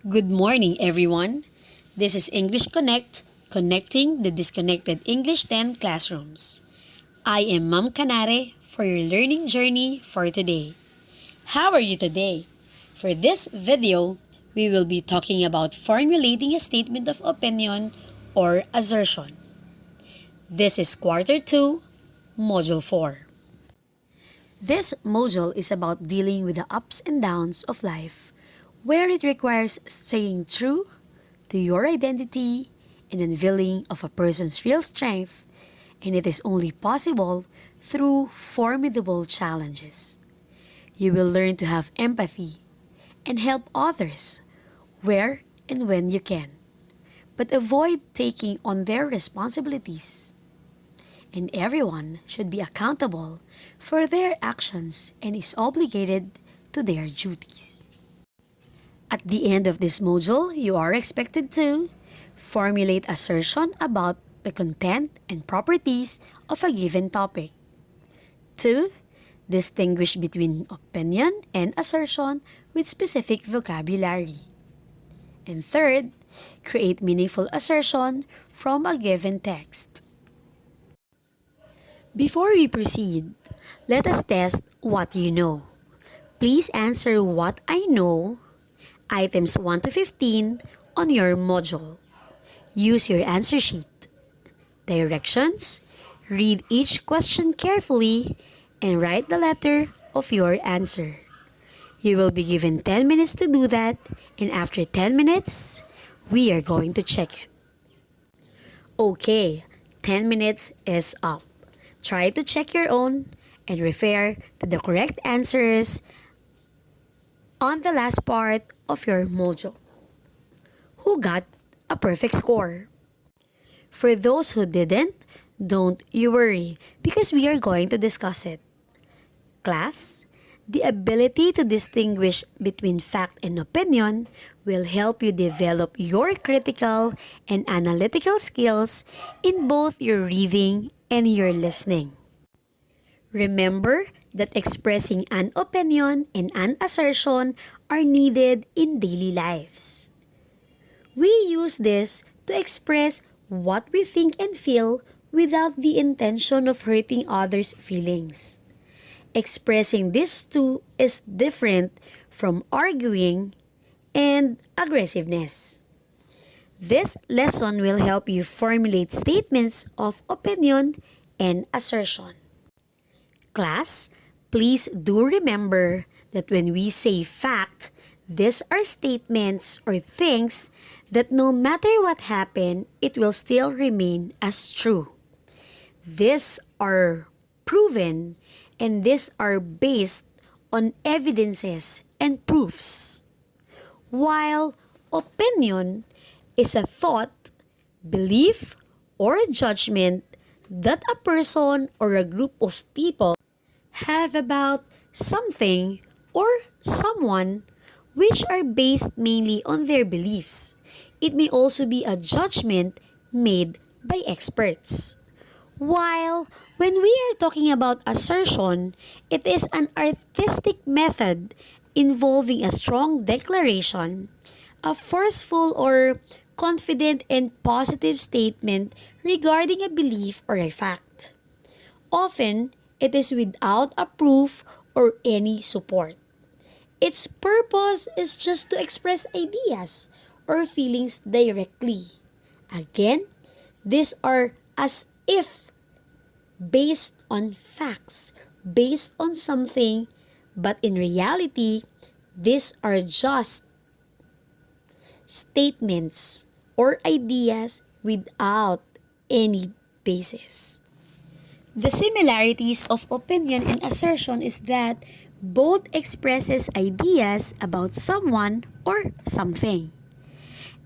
Good morning, everyone. This is English Connect, connecting the disconnected English 10 classrooms. I am Ma'am Canare for your learning journey for today. How are you today? For this video, we will be talking about formulating a statement of opinion or assertion. This is Quarter 2, Module 4. This module is about dealing with the ups and downs of life, where it requires staying true to your identity and unveiling of a person's real strength, and it is only possible through formidable challenges. You will learn to have empathy and help others where and when you can, but avoid taking on their responsibilities. And everyone should be accountable for their actions and is obligated to their duties. At the end of this module, you are expected to formulate assertion about the content and properties of a given topic. 2. Distinguish between opinion and assertion with specific vocabulary. And 3rd, create meaningful assertion from a given text. Before we proceed, let us test what you know. Please answer what I know, items 1 to 15 on your module. Use your answer sheet. Directions: read each question carefully and write the letter of your answer. You will be given 10 minutes to do that, and after 10 minutes, we are going to check it. Okay, 10 minutes is up. Try to check your own and refer to the correct answers on the last part of your module. Who got a perfect score? For those who didn't, don't you worry because we are going to discuss it. Class, the ability to distinguish between fact and opinion will help you develop your critical and analytical skills in both your reading and your listening. Remember that expressing an opinion and an assertion are needed in daily lives. We use this to express what we think and feel without the intention of hurting others' feelings. Expressing this too is different from arguing and aggressiveness. This lesson will help you formulate statements of opinion and assertion. Class, please do remember that when we say fact, these are statements or things that no matter what happened, it will still remain as true. These are proven and these are based on evidences and proofs. While opinion is a thought, belief, or a judgment that a person or a group of people have about something or someone, which are based mainly on their beliefs. It may also be a judgment made by experts. While when we are talking about assertion, it is an artistic method involving a strong declaration, a forceful or confident and positive statement regarding a belief or a fact. Often, it is without a proof or any support. Its purpose is just to express ideas or feelings directly. Again, these are as if based on facts, based on something, but in reality, these are just statements or ideas without any basis. The similarities of opinion and assertion is that both expresses ideas about someone or something.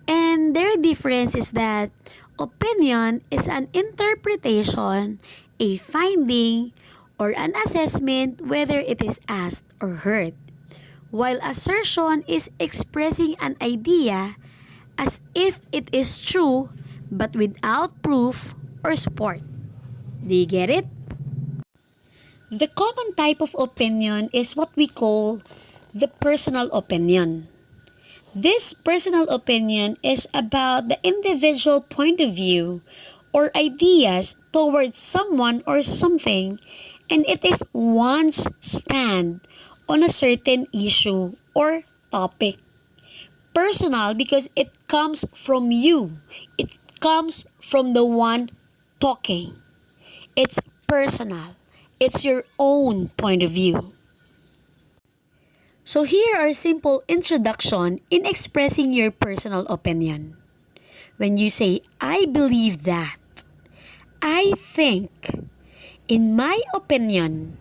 And their difference is that opinion is an interpretation, a finding, or an assessment whether it is asked or heard, while assertion is expressing an idea as if it is true but without proof or support. Do you get it? The common type of opinion is what we call the personal opinion. This personal opinion is about the individual point of view or ideas towards someone or something, and it is one's stand on a certain issue or topic. Personal because it comes from you, it comes from the one talking. It's personal, it's your own point of view. So here are simple introduction in expressing your personal opinion. When you say, I believe that, I think, in my opinion,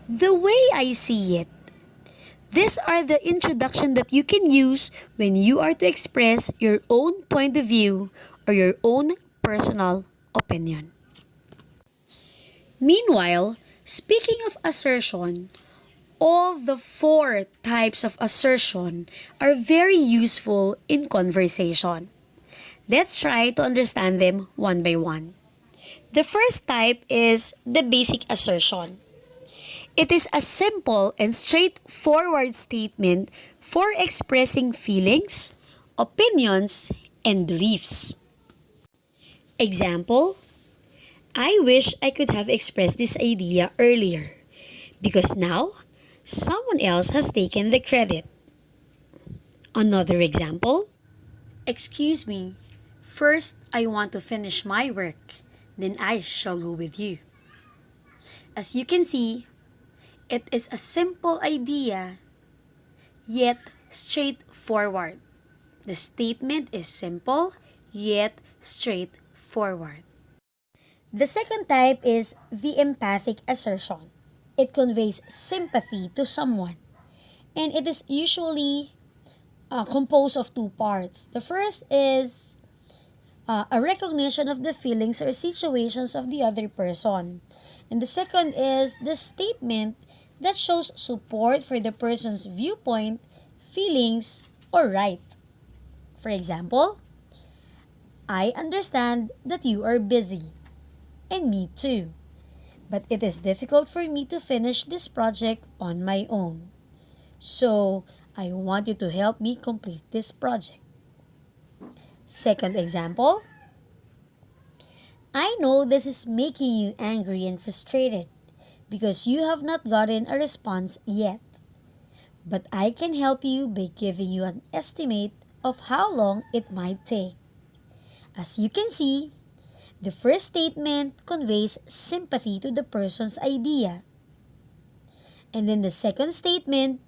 the way I see it, these are the introduction that you can use when you are to express your own point of view or your own personal opinion. Meanwhile, speaking of assertion, all the four types of assertion are very useful in conversation. Let's try to understand them one by one. The first type is the basic assertion. It is a simple and straightforward statement for expressing feelings, opinions, and beliefs. Example, I wish I could have expressed this idea earlier because now someone else has taken the credit. Another example, excuse me, first I want to finish my work, then I shall go with you. As you can see, it is a simple idea, yet straightforward. The statement is simple, yet straightforward. The second type is the empathic assertion. It conveys sympathy to someone, and it is usually composed of two parts. The first is a recognition of the feelings or situations of the other person. And the second is the statement that shows support for the person's viewpoint, feelings, or right. For example, I understand that you are busy, and me too. But it is difficult for me to finish this project on my own. So, I want you to help me complete this project. Second example, I know this is making you angry and frustrated because you have not gotten a response yet. But I can help you by giving you an estimate of how long it might take. As you can see, the first statement conveys sympathy to the person's idea. And then the second statement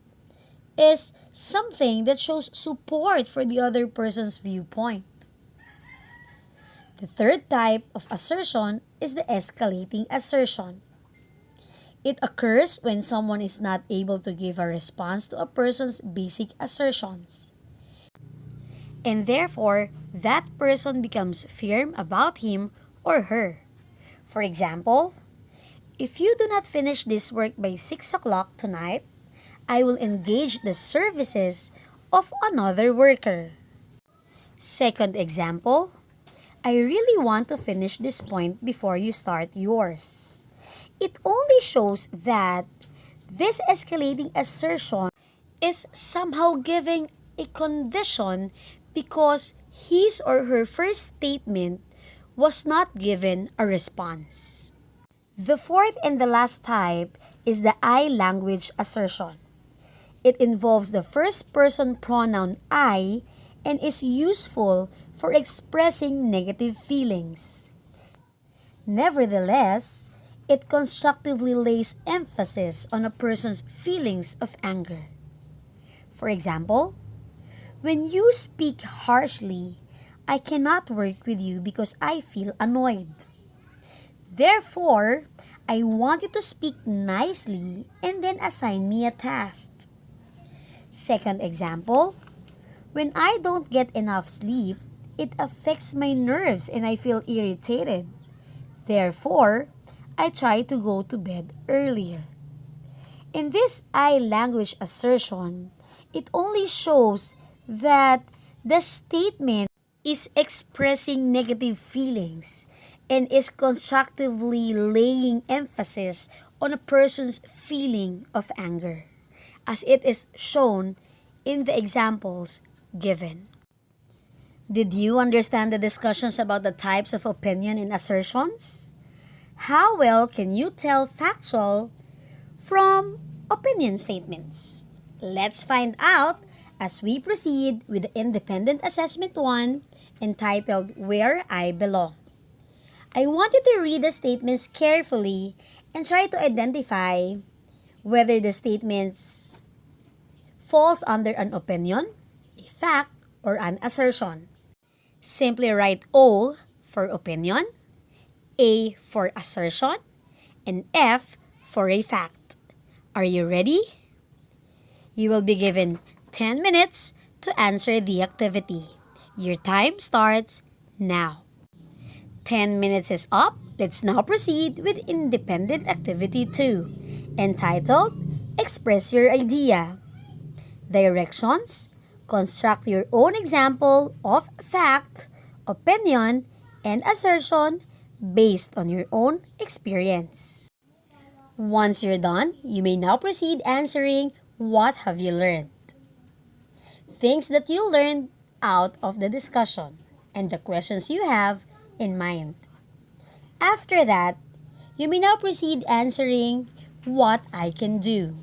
is something that shows support for the other person's viewpoint. The third type of assertion is the escalating assertion. It occurs when someone is not able to give a response to a person's basic assertions. And therefore, that person becomes firm about him or her. For example, if you do not finish this work by 6 o'clock tonight, I will engage the services of another worker. Second example, I really want to finish this point before you start yours. It only shows that this escalating assertion is somehow giving a condition because his or her first statement was not given a response. The fourth and the last type is the I language assertion. It involves the first person pronoun I and is useful for expressing negative feelings. Nevertheless, it constructively lays emphasis on a person's feelings of anger. For example, when you speak harshly, I cannot work with you because I feel annoyed. Therefore, I want you to speak nicely and then assign me a task. Second example, when I don't get enough sleep, it affects my nerves and I feel irritated. Therefore, I try to go to bed earlier. In this I language assertion, it only shows that the statement is expressing negative feelings and is constructively laying emphasis on a person's feeling of anger, as it is shown in the examples given. Did you understand the discussions about the types of opinion and assertions? How well can you tell factual from opinion statements? Let's find out as we proceed with the Independent Assessment 1 entitled Where I Belong. I want you to read the statements carefully and try to identify whether the statements falls under an opinion, a fact, or an assertion. Simply write O for opinion, A for assertion, and F for a fact. Are you ready? You will be given 10 minutes to answer the activity. Your time starts now. 10 minutes is up. Let's now proceed with Independent Activity 2, entitled Express Your Idea. Directions: construct your own example of fact, opinion, and assertion based on your own experience. Once you're done, you may now proceed answering what have you learned. Things that you learned out of the discussion and the questions you have in mind. After that, you may now proceed answering what I can do.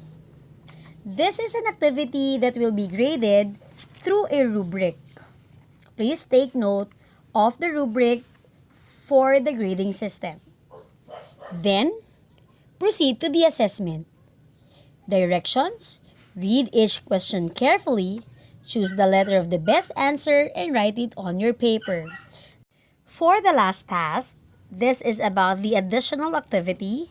This is an activity that will be graded through a rubric. Please take note of the rubric for the grading system. Then, proceed to the assessment. Directions: read each question carefully, choose the letter of the best answer, and write it on your paper. For the last task, this is about the additional activity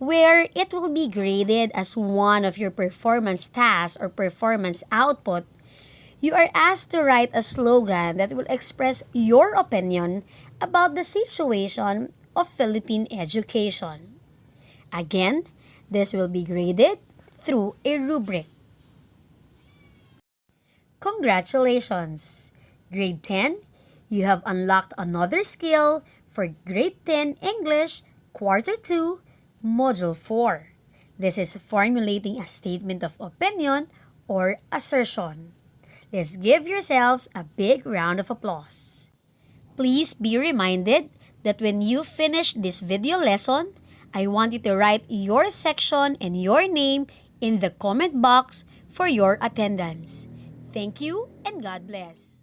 where it will be graded as one of your performance tasks or performance output. You are asked to write a slogan that will express your opinion about the situation of Philippine education. Again, this will be graded through a rubric. Congratulations! Grade 10, you have unlocked another skill for Grade 10 English Quarter 2, Module 4. This is formulating a statement of opinion or assertion. Let's give yourselves a big round of applause. Please be reminded that when you finish this video lesson, I want you to write your section and your name in the comment box for your attendance. Thank you and God bless.